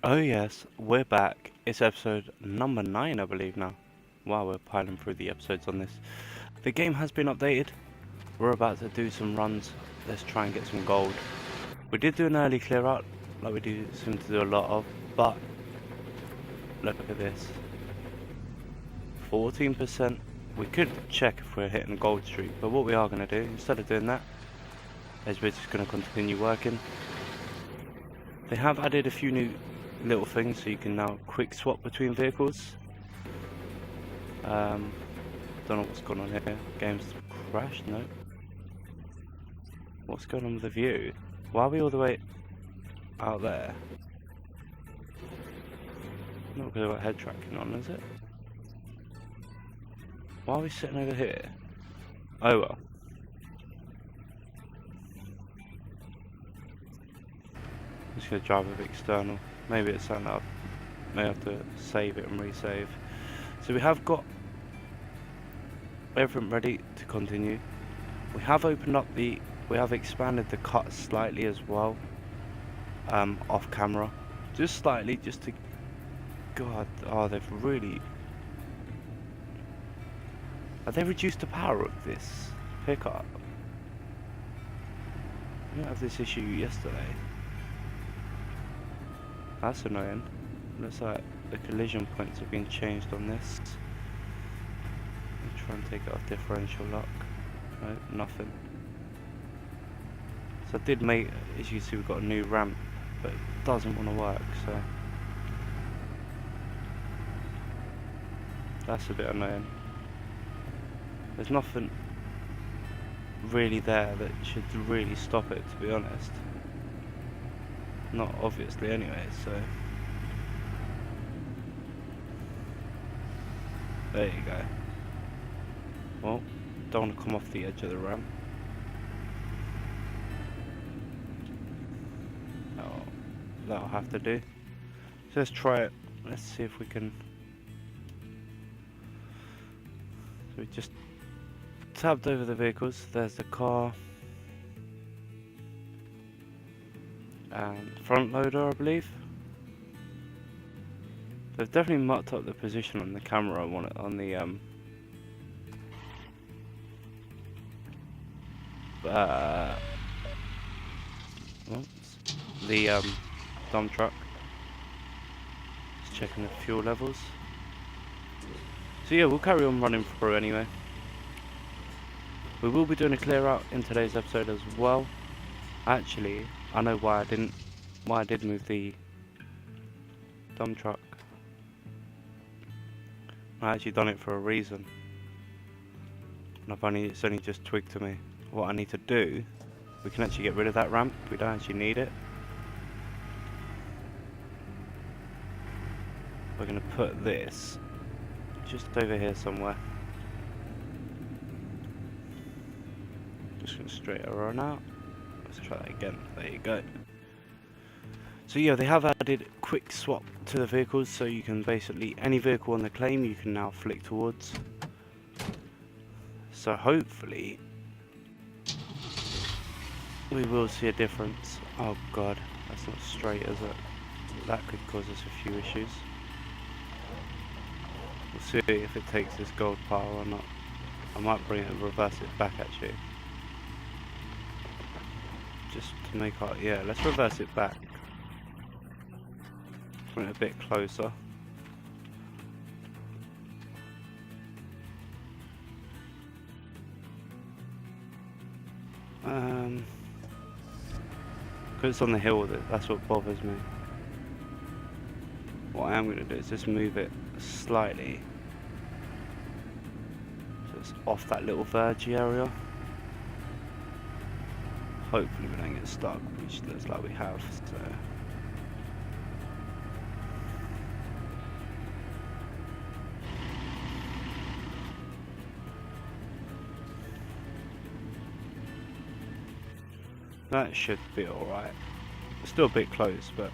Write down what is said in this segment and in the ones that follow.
Oh yes, we're back. It's episode number 9, I believe now. Wow, we're piling through the episodes on this. The game has been updated. We're about to do some runs. Let's try and get some gold. We did do an early clear out, like we do seem to do a lot of, but look at this. 14%. We could check if we're hitting a gold streak, but what we are going to do, instead of doing that, is we're just going to continue working. They have added a few new little things, so you can now quick swap between vehicles. Don't know what's going on here. Game's crashed? No. What's going on with the view? Why are we all the way out there? Not because I've got head tracking on, is it? Why are we sitting over here? Oh well. I'm just going to drive with external. Maybe it's something I may have to save it and resave. So we have got everything ready to continue. We have opened up we have expanded the cut slightly as well, off camera, just slightly, just to, God, oh, have they reduced the power of this pickup? I didn't have this issue yesterday. That's annoying. Looks like the collision points have been changed on this. I'll try and take it off differential lock. No, nothing. So I did make, as you see, we've got a new ramp, but it doesn't want to work, so that's a bit annoying. There's nothing really there that should really stop it, to be honest. Not obviously anyway, so there you go. Well, don't want to come off the edge of the ramp. That'll have to do. So let's try it. Let's see if we can. So we just tabbed over the vehicles. There's the car and front loader, I believe. They've definitely mucked up the position on the camera on the dump truck. Just checking the fuel levels. So yeah, we'll carry on running through anyway. We will be doing a clear out in today's episode as well. Actually, I know why I did move the dump truck. I actually done it for a reason. And it's only just twigged to me what I need to do. We can actually get rid of that ramp. We don't actually need it. We're going to put this just over here somewhere. Just going to straight run out. Let's try that again. There you go. So yeah, they have added quick swap to the vehicles, so you can basically, any vehicle on the claim you can now flick towards. So hopefully we will see a difference. Oh god, that's not straight, is it? That could cause us a few issues. We'll see if it takes this gold pile or not. I might reverse it back actually. Just to make our, yeah, let's reverse it back. Bring it a bit closer. Because it's on the hill, that's what bothers me. What I am going to do is just move it slightly, so it's off that little vergy area. Hopefully we don't get stuck, which looks like we have, so. That should be alright. Still a bit close, but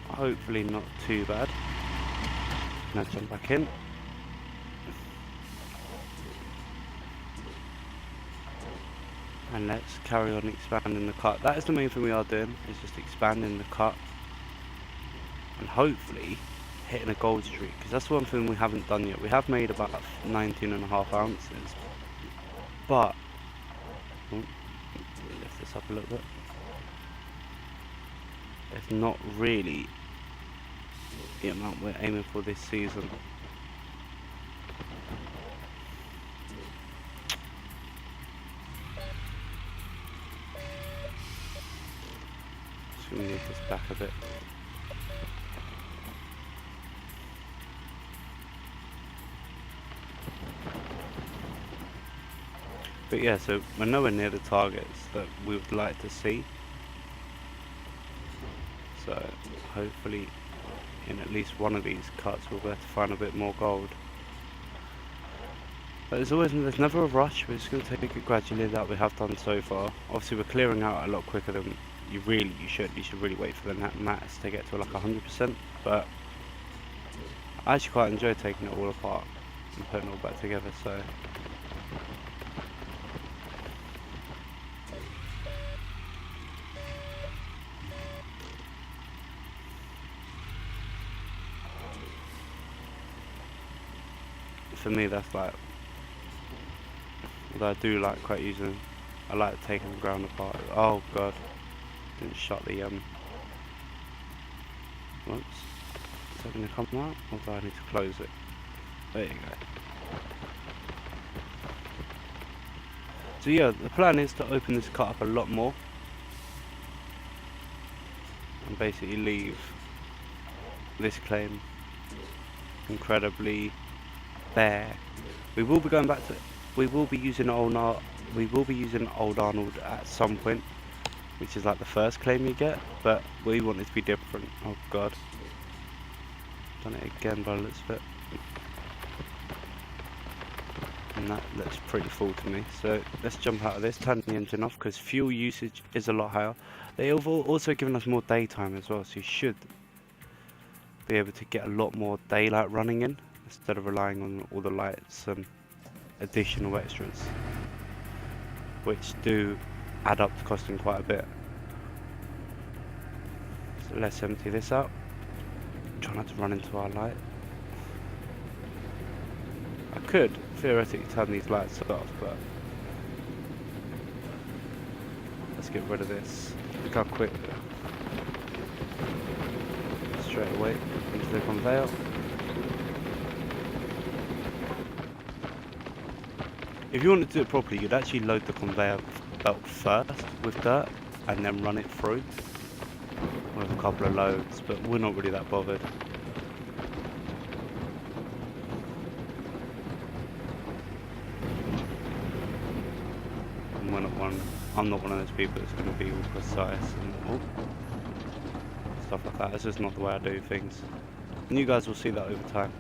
hopefully not too bad. Now jump back in. And let's carry on expanding the cut. That is the main thing we are doing, is just expanding the cut. and hopefully hitting a gold streak, because that's one thing we haven't done yet. We have made about 19.5 ounces, but lift this up a little bit. It's not really the amount we're aiming for this season. Just gonna move this back a bit. But yeah, so we're nowhere near the targets that we would like to see. So hopefully in at least one of these cuts we'll be able to find a bit more gold. But there's never a rush. We're just going to take it gradually, that we have done so far. Obviously we're clearing out a lot quicker than you should really wait for the mats to get to like 100%. But I actually quite enjoy taking it all apart and putting it all back together. So for me, that's like, although I do like quite using, I like taking the ground apart. Oh god, didn't shut the whoops. Is that going to come out, or do I need to close it? There you go. So yeah, the plan is to open this cut up a lot more and basically leave this claim incredibly bare. We will be going back to, we will be using old Arnold at some point, which is like the first claim you get, but we want it to be different. Oh god, done it again by the looks of it, and that looks pretty full to me. So let's jump out of this, turn the engine off, because fuel usage is a lot higher. They have also given us more daytime as well, so you should be able to get a lot more daylight running in, instead of relying on all the lights and additional extras, which do add up to costing quite a bit. So let's empty this out. Try not to run into our light. I could theoretically turn these lights off, but let's get rid of this. Look how quick. Straight away into the conveyor. If you want to do it properly, you'd actually load the conveyor belt first with dirt and then run it through with a couple of loads, but we're not really that bothered. I'm not one of those people that's going to be all precise and stuff like that. It's just not the way I do things, and you guys will see that over time.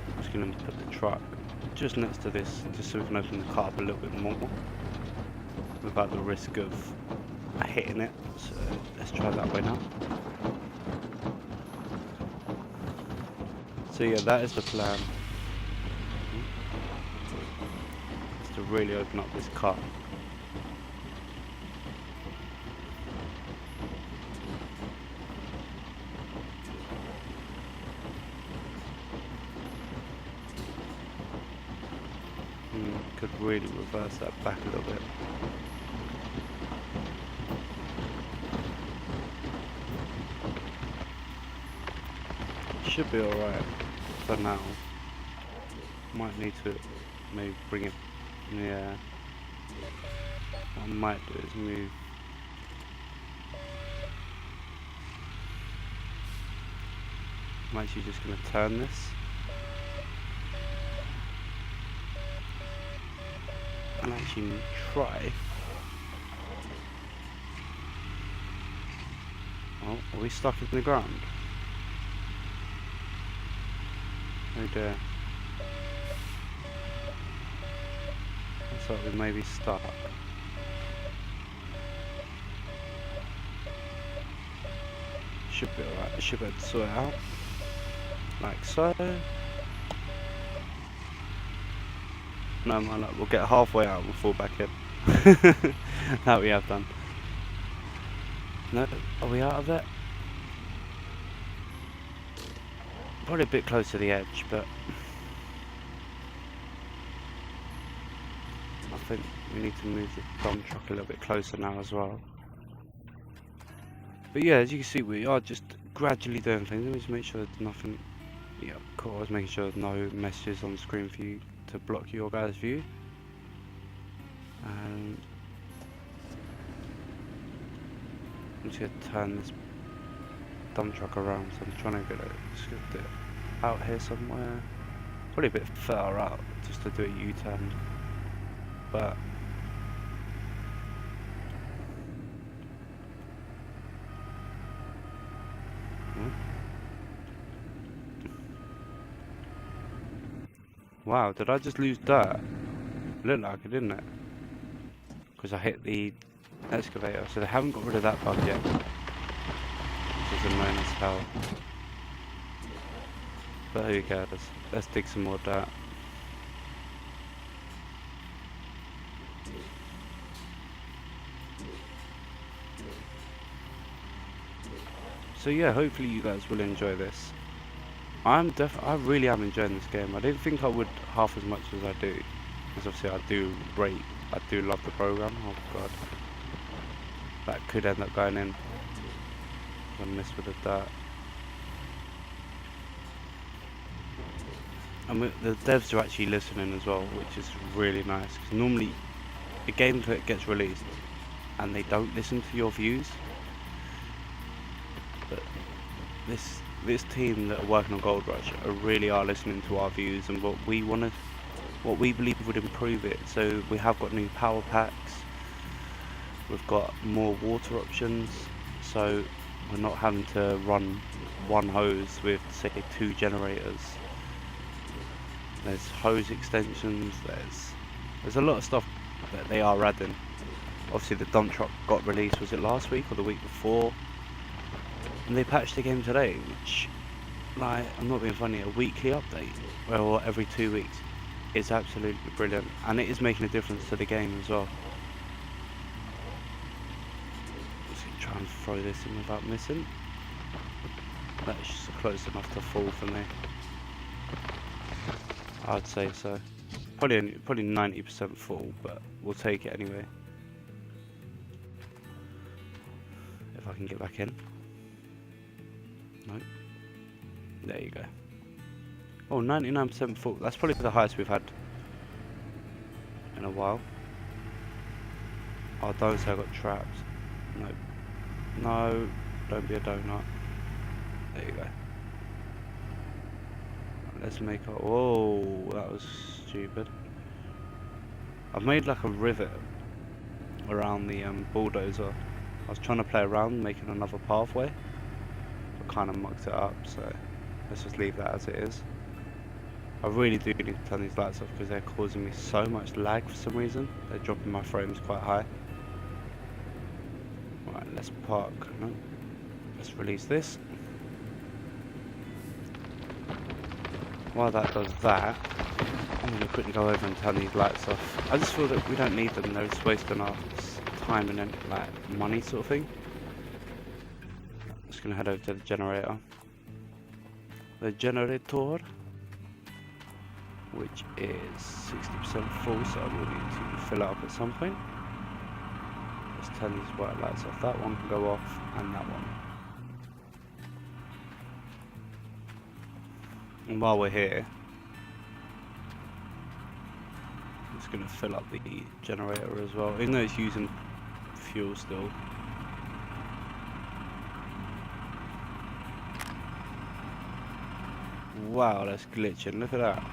I'm just going to put the truck just next to this, just so we can open the car up a little bit more without the risk of hitting it. So let's try that way now. So yeah, that is the plan. Is to really open up this car. Could really reverse that back a little bit. Should be alright for now. Might need to maybe bring it, yeah. What I might do is move. I'm actually just going to turn this. And actually try. Oh, are we stuck in the ground? Oh dear. Looks like we may be stuck. Should be alright. I should be able to sort it out. Like so. No, man, we'll get halfway out and we'll fall back in. That we have done. No, are we out of it? Probably a bit close to the edge, but I think we need to move the dump truck a little bit closer now as well. But yeah, as you can see, we are just gradually doing things. Let me just make sure there's nothing. Yeah, cool. I was making sure there's no messages on the screen for you to block your guys' view. And I'm just gonna turn this dump truck around. So I'm trying to get it out here somewhere. Probably a bit further out, just to do a U-turn. But wow, did I just lose dirt? Looked like it, didn't it? Because I hit the excavator, so they haven't got rid of that bug yet. Which is annoying as hell. But who cares? Let's dig some more dirt. So yeah, hopefully you guys will enjoy this. I really am enjoying this game. I didn't think I would half as much as I do. Because obviously I do love the program. Oh god. That could end up going in. I missed with the dirt. And the devs are actually listening as well, which is really nice. Because normally a game gets released and they don't listen to your views. But this team that are working on Gold Rush really are listening to our views and what we believe would improve it. So we have got new power packs, we've got more water options, so we're not having to run one hose with say 2 generators. There's hose extensions, there's a lot of stuff that they are adding. Obviously the dump truck got released, was it last week or the week before? And they patched the game today, which, like, I'm not being funny, a weekly update, or every 2 weeks, is absolutely brilliant, and it is making a difference to the game as well. Let's try and throw this in without missing. That's just close enough to fall for me. I'd say so. Probably 90% full, but we'll take it anyway. If I can get back in. Nope. There you go. Oh, 99% full. That's probably the highest we've had in a while. Oh, don't say I got trapped. Nope. No, don't be a donut. There you go. Let's make a... Whoa, that was stupid. I've made like a rivet around the bulldozer. I was trying to play around making another pathway. Kind of mucked it up, so let's just leave that as it is. I really do need to turn these lights off because they're causing me so much lag for some reason. They're dropping my frames quite high. Right, let's park. No, let's release this. While that does that, I'm going to quickly go over and turn these lights off. I just feel that we don't need them, they're just wasting our time and like money sort of thing. Just gonna head over to the generator. The generator, which is 60% full, so I will need to fill it up at some point. Let's turn these white lights off. That one can go off, and that one. And while we're here, I'm just gonna fill up the generator as well, even though it's using fuel still. Wow, that's glitching, look at that.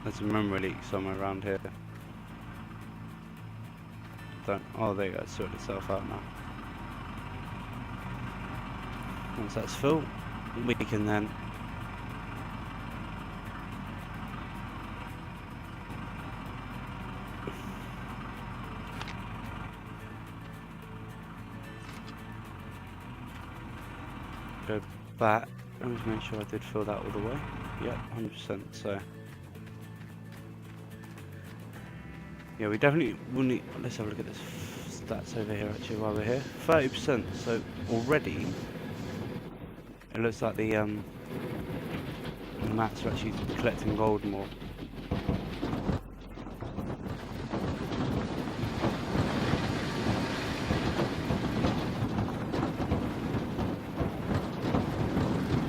There's a memory leak somewhere around here. Oh, there you go, it's sorted itself out now. Once that's full, we can then go back Let me just make sure I did fill that all the way. Yep, 100%. So yeah, we definitely will need. Let's have a look at this stats over here actually while we're here. 30%. So already it looks like the mats are actually collecting gold more.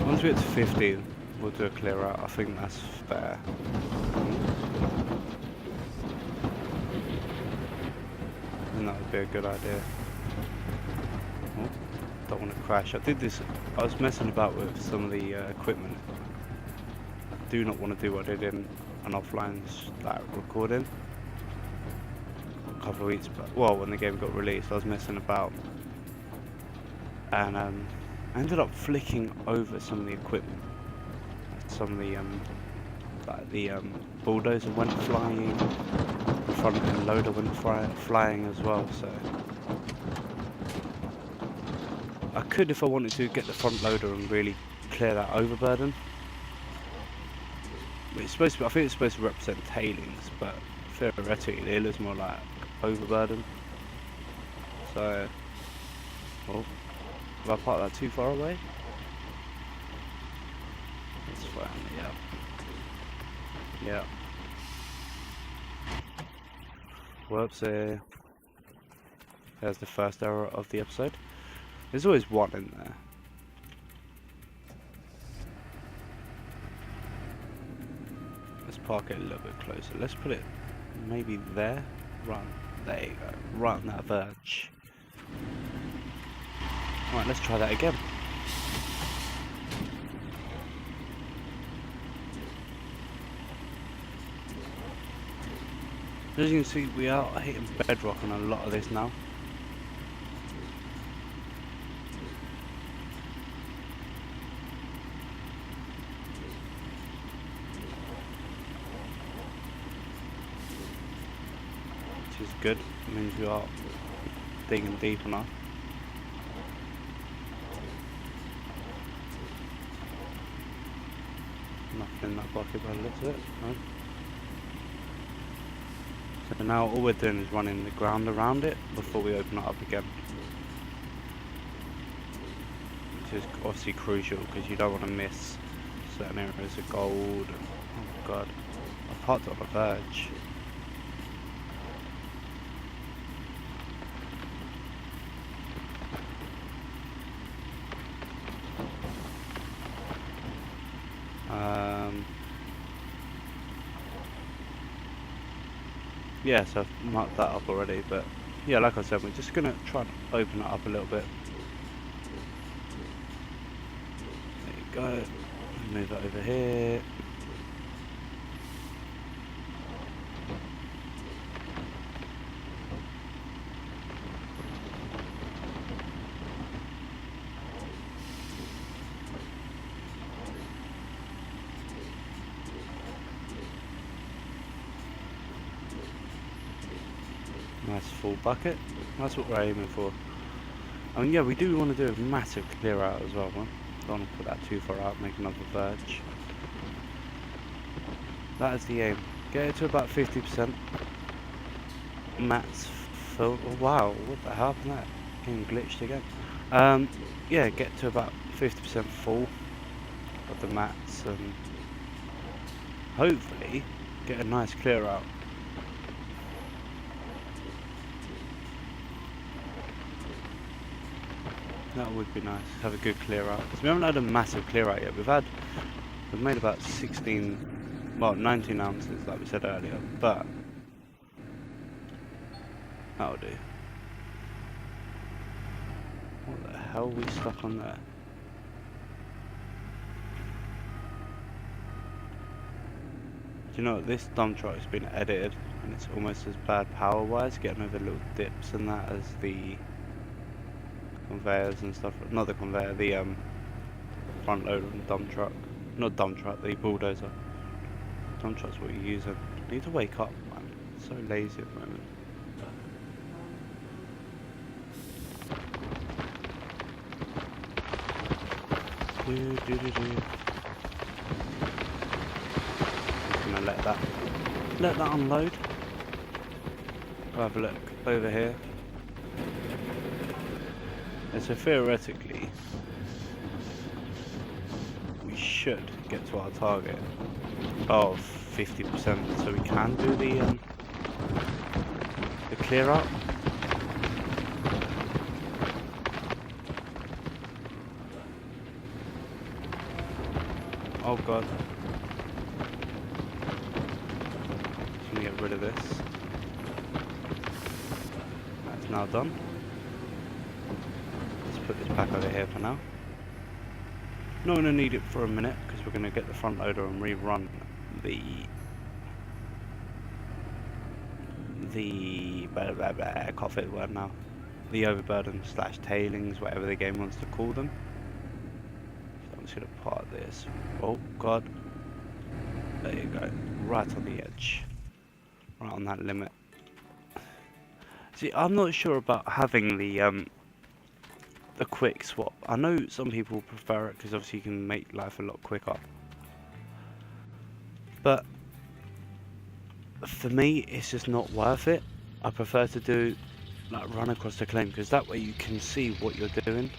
Once we get to 50, we'll do a clear out. I think that's fair. And that would be a good idea. Oh, don't want to crash. I did this. I was messing about with some of the equipment. I do not want to do what I did in an offline recording a couple of weeks back. Well, when the game got released, I was messing about, and I ended up flicking over some of the equipment. Some of the bulldozer went flying, the front end loader went flying as well, so I could, if I wanted to, get the front loader and really clear that overburden. It's supposed to be, I think it's supposed to represent tailings, but theoretically it looks more like overburden. So, oh, have I parked that too far away? That's fine, yeah. Yeah. Whoopsie. There's the first error of the episode. There's always one in there. Let's park it a little bit closer. Let's put it maybe there. Run. There you go. Right on that verge. Alright, let's try that again. As you can see, we are hitting bedrock on a lot of this now. Which is good. It means we are digging deep enough. Nothing in that bucket by the looks of it. No. So now all we're doing is running the ground around it before we open it up again. Which is obviously crucial because you don't want to miss certain areas of gold. Oh god, I parked it on a verge. Yeah, so I've marked that up already, but yeah, like I said, we're just going to try and open it up a little bit. There you go. Move that over here. Nice full bucket. That's what we're aiming for. And yeah, we do want to do a massive clear out as well, man. Don't want to put that too far out, make another verge. That is the aim. Get it to about 50%. Mats full. Oh, wow, what the hell happened there? Getting glitched again. Yeah, get to about 50% full of the mats and hopefully get a nice clear out. That would be nice. Have a good clear out. Because we haven't had a massive clear out yet. We've made about 19 ounces, like we said earlier. But that'll do. What the hell are we stuck on there? Do you know what? This dump truck's been edited, and it's almost as bad power-wise, getting over little dips and that, as the conveyors and stuff. Not the conveyor, the front loader and dump truck. Not dump truck, the bulldozer. Dump truck's what you're using. I need to wake up, man. I'm so lazy at the moment. Just gonna let that unload. I'll have a look over here. And so theoretically, we should get to our target of 50%, so we can do the clear out. Oh god. Just gonna get rid of this. That's now done. Let's put this back over here for now. Not gonna need it for a minute because we're gonna get the front loader and rerun the I can't fit the word now. The overburden / tailings, whatever the game wants to call them. So I'm just gonna part this. Oh god. There you go. Right on the edge. Right on that limit. See, I'm not sure about having the quick swap. I know some people prefer it because obviously you can make life a lot quicker. But for me, it's just not worth it. I prefer to do like run across the claim because that way you can see what you're doing.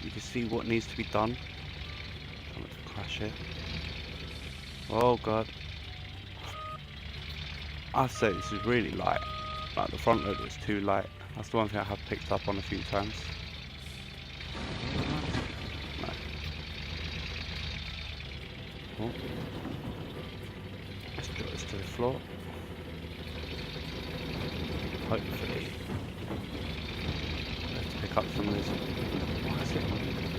You can see what needs to be done. I'm going to crash it. Oh god. I'd say this is really light. Like the front loader is too light. That's the one thing I have picked up on a few times. No. Oh. Let's drop this to the floor. Hopefully. Let's pick up some of this. What is it?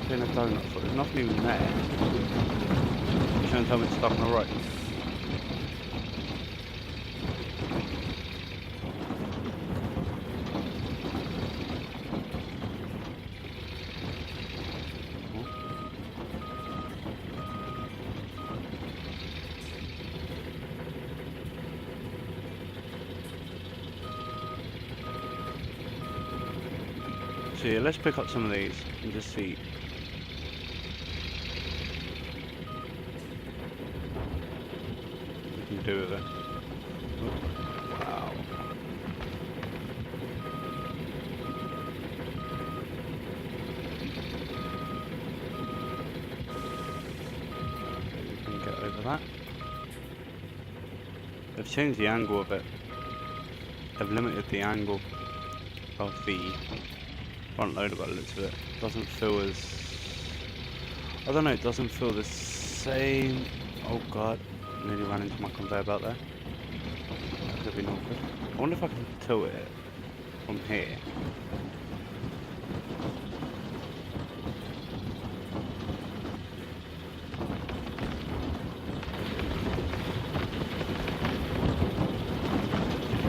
Doing a donut for it. There's nothing even there. You're trying to tell me it's stuck on the rope. So yeah, let's pick up some of these and just see. What we can do with it. Oh, wow. We can get over that. They've changed the angle of it. They've limited the angle of the front loader by the looks of it. Doesn't feel as... I don't know, it doesn't feel the same... Oh god, nearly ran into my conveyor belt there. That could have been awkward. I wonder if I can tilt it from here.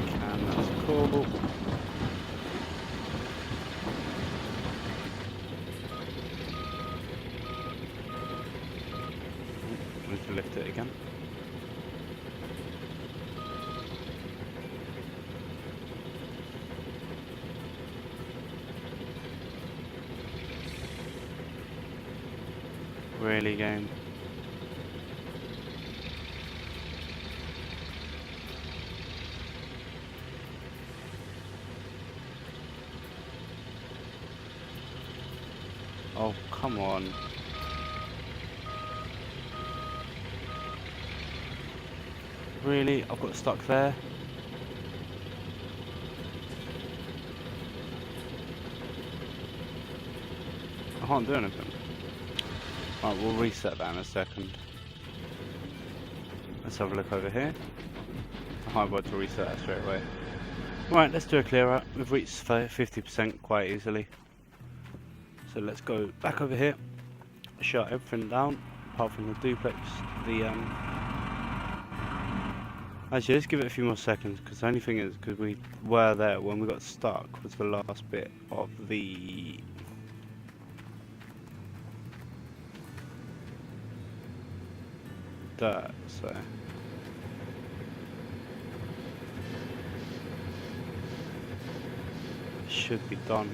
Can, that's cool. To lift it again. Really, game. Oh, come on. Really? I've got stuck there? I can't do anything. Right, we'll reset that in a second. Let's have a look over here. I might be able to reset that straight away. Right, let's do a clear out. We've reached 50% quite easily. So let's go back over here. Shut everything down, apart from the duplex. Actually, let's give it a few more seconds, because the only thing is, because we were there when we got stuck, was the last bit of the... dirt, so... should be done.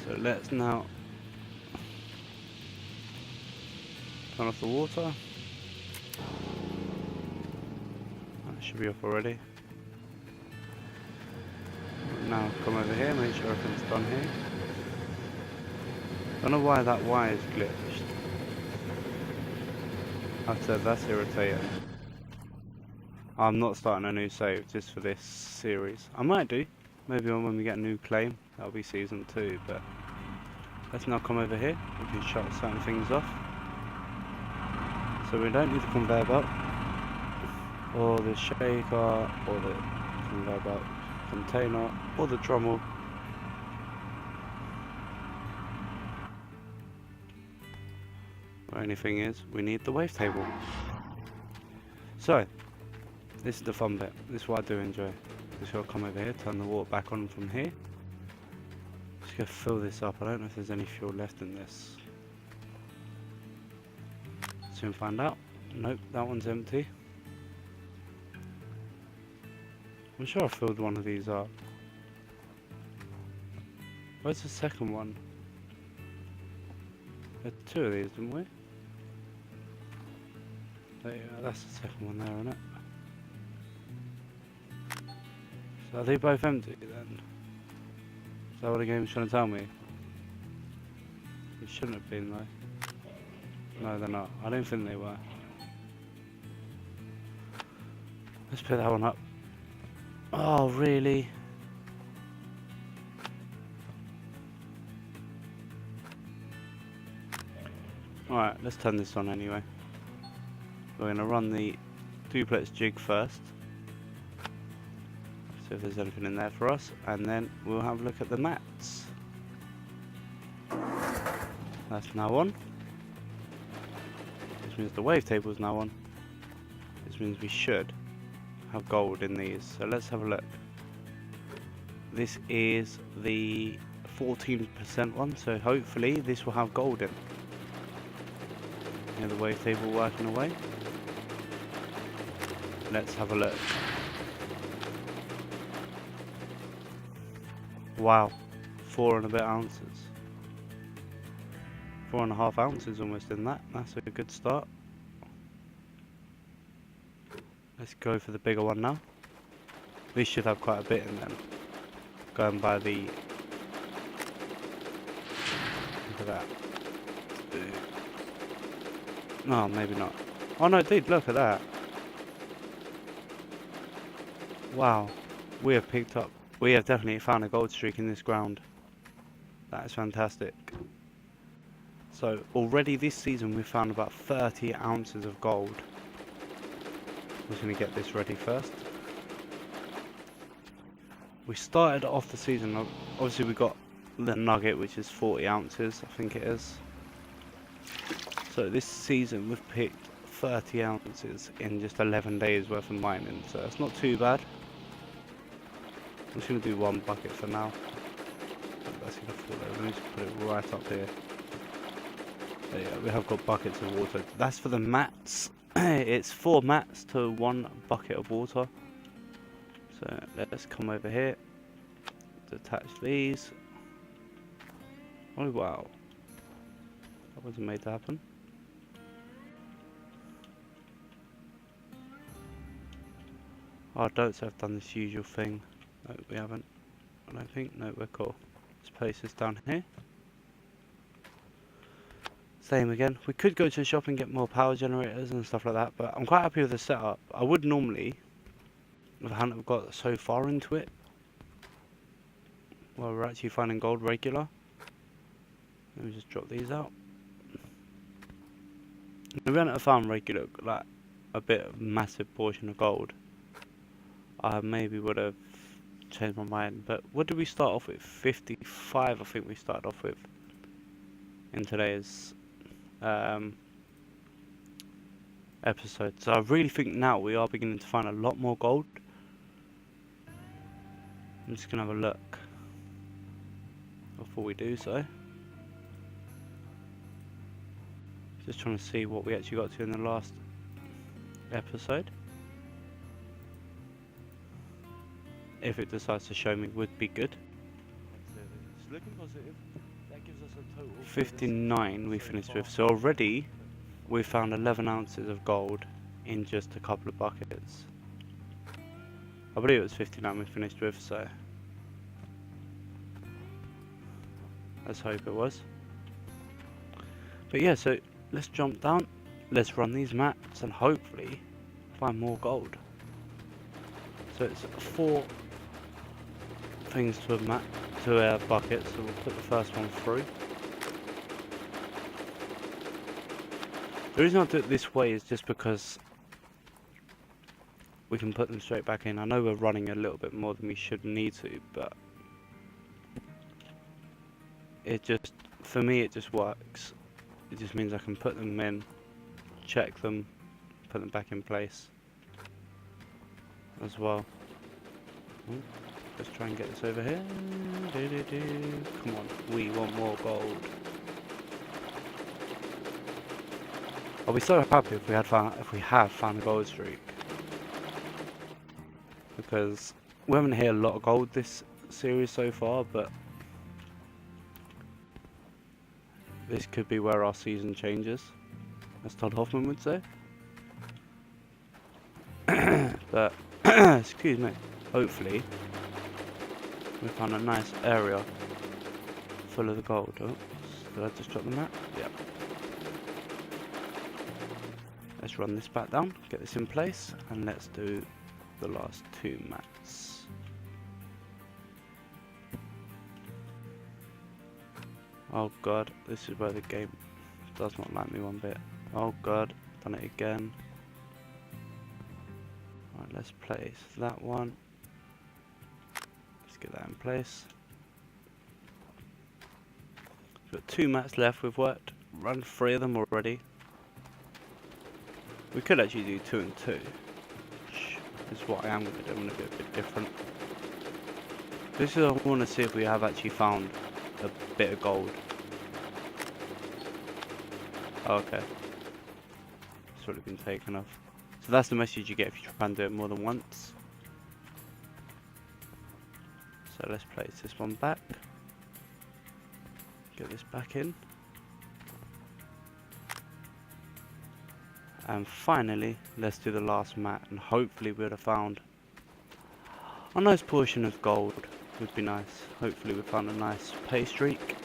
So let's now Turn off the water. That should be off already. Now come over here, make sure everything's done here. Don't know why that wire is glitched. I said that's irritating. I'm not starting a new save just for this series. I might do. Maybe when we get a new claim. That'll be season 2, but let's now come over here. We can shut certain things off. So we don't need the conveyor belt, or the shaker, or the conveyor belt container, or the trommel. The only thing is, we need the wavetable. So, this is the fun bit. This is what I do enjoy. Just gotta come over here, turn the water back on from here. Just gonna fill this up. I don't know if there's any fuel left in this. Soon find out. Nope, that one's empty. I'm sure I filled one of these up. Where's the second one? We had 2 of these, didn't we? There you go, that's the second one there, isn't it? So are they both empty then? Is that what the game's trying to tell me? It shouldn't have been though. No, they're not. I don't think they were. Let's pick that one up. Oh, really? Alright, let's turn this on anyway. We're going to run the duplex jig first. See if there's anything in there for us. And then we'll have a look at the mats. That's now on. This means the wavetable is now on. This means we should have gold in these. So let's have a look. This is the 14% one, so hopefully this will have gold in. Yeah, the wavetable working away. Let's have a look. Wow, 4 and a bit ounces. 4.5 ounces almost in that. That's a good start. Let's go for the bigger one now. This should have quite a bit in them. Going by the... Look at that. No, maybe not. Oh no, dude, look at that. Wow. We have picked up... We have definitely found a gold streak in this ground. That is fantastic. So, already this season we've found about 30 ounces of gold. I'm just going to get this ready first. We started off the season, obviously we got the nugget, which is 40 ounces, I think it is. So this season we've picked 30 ounces in just 11 days worth of mining, so it's not too bad. I'm just going to do 1 bucket for now. That's going to fall over. Let me just put it right up here. There you go, we have got buckets of water. That's for the mats. It's 4 mats to 1 bucket of water. So let's come over here, detach these. Oh wow, that wasn't made to happen. Oh, don't say I've done this usual thing. No, we haven't. I don't think. No, we're cool. Let's place this down here. Same again. We could go to the shop and get more power generators and stuff like that, but I'm quite happy with the setup. I would normally, if I hadn't got so far into it, well, we're actually finding gold regular. Let me just drop these out. If we hadn't found regular, like a massive portion of gold, I maybe would have changed my mind. But what did we start off with? 55, I think we started off with in today's episode. So I really think now we are beginning to find a lot more gold. I'm just gonna have a look before we do so. Just trying to see what we actually got to in the last episode. If it decides to show me, would be good. It's looking positive. That gives us a total 59 we finished with, so already we found 11 ounces of gold in just a couple of buckets. I believe it was 59 we finished with, so let's hope it was. But yeah, so let's jump down, let's run these maps and hopefully find more gold. So it's 4 things to a map, to a bucket, so we'll put the first one through. The reason I do it this way is just because we can put them straight back in. I know we're running a little bit more than we should need to, but it just, for me it just works. It just means I can put them in, check them, put them back in place as well. Ooh, let's try and get this over here. Come on, we want more gold. I'll be so happy if we have found a gold streak, because we haven't hit a lot of gold this series so far, but this could be where our season changes, as Todd Hoffman would say. But excuse me, hopefully we found a nice area full of the gold. Oops, did I just drop the map? Yep. Let's run this back down, get this in place, and let's do the last 2 mats. Oh god, this is where the game does not like me one bit. Oh god, done it again. Right, let's place that one. Let's get that in place. We've got 2 mats left, we've run 3 of them already. We could actually do 2 and 2, which is what I am going to do. I'm going to be a bit different. This is, I want to see if we have actually found a bit of gold. Oh, okay. It's already been taken off. So that's the message you get if you try and do it more than once. So let's place this one back. Get this back in. And finally, let's do the last mat, and hopefully we'd have found a nice portion of gold. Would be nice. Hopefully we found a nice pay streak,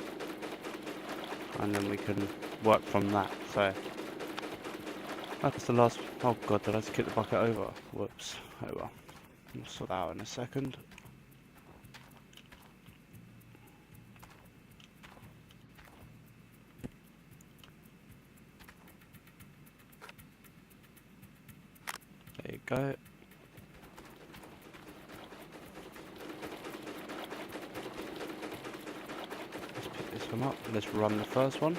and then we can work from that. So that's the last. Oh god, did I just kick the bucket over? Whoops. Oh well. We'll sort that out in a second. There you go. Let's pick this one up. Let's run the first one.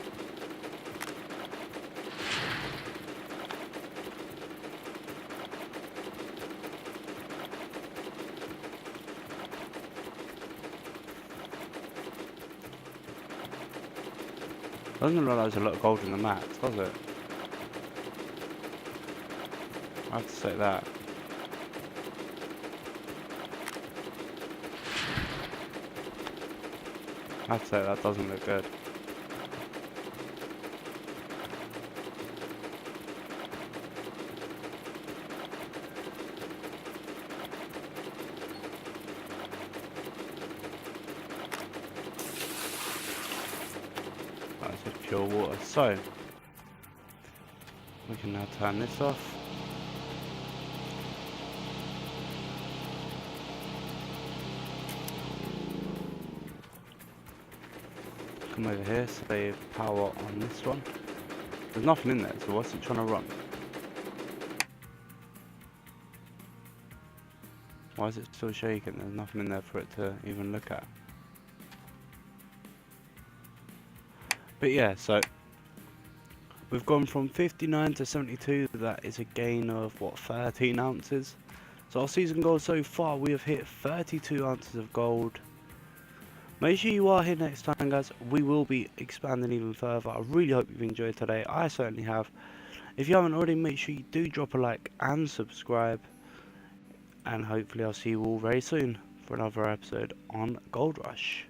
Doesn't look like there's a lot of gold in the mats, does it? I have to say that. I have to say that doesn't look good. That's just pure water. So we can now turn this off. Come over here, save power on this one. There's nothing in there, so what's it trying to run? Why is it still shaking? There's nothing in there for it to even look at. But yeah, so we've gone from 59 to 72. That is a gain of what, 13 ounces. So our season goal so far, we have hit 32 ounces of gold. Make sure you are here next time, guys. We will be expanding even further. I really hope you've enjoyed today. I certainly have. If you haven't already, make sure you do drop a like and subscribe. And hopefully I'll see you all very soon for another episode on Gold Rush.